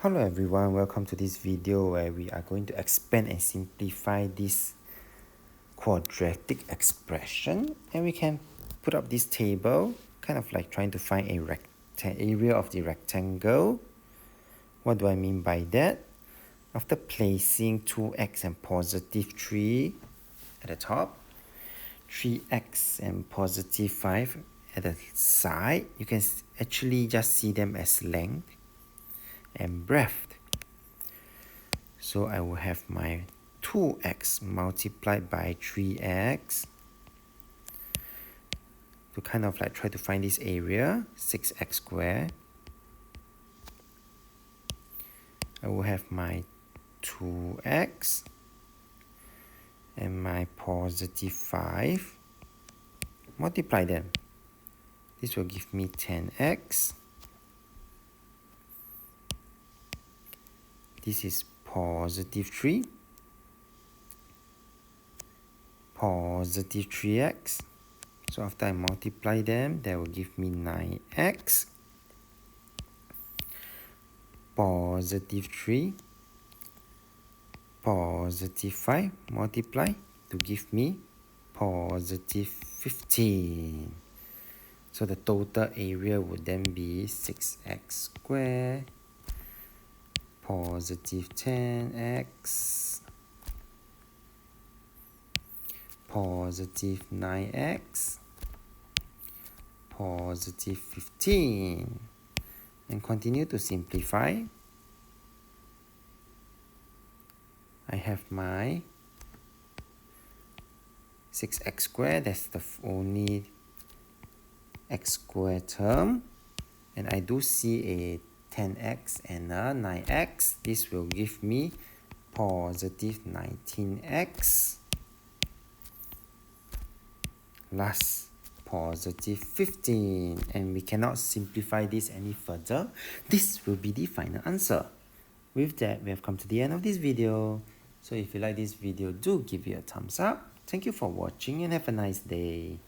Hello everyone, welcome to this video where we are going to expand and simplify this quadratic expression, and we can put up this table kind of like trying to find a area of the rectangle. What do I mean by that? After placing 2x and positive 3 at the top, 3x and positive 5 at the side, you can actually just see them as length and breadth. So I will have my 2x multiplied by 3x to kind of like try to find this area, 6x squared. I will have my 2x and my positive 5. Multiply them. This will give me 10x. This is positive 3. Positive 3x. So after I multiply them, that will give me 9x. Positive 3. Positive 5 multiply to give me positive 15. So the total area would then be 6x squared positive 10x positive 9x positive 15, and continue to simplify. I have my 6x squared, that's the only x squared term, and I do see a 10x and a 9x. This will give me positive 19x. Last, positive 15. And we cannot simplify this any further. This will be the final answer. With that, we have come to the end of this video. So if you like this video, do give it a thumbs up. Thank you for watching and have a nice day.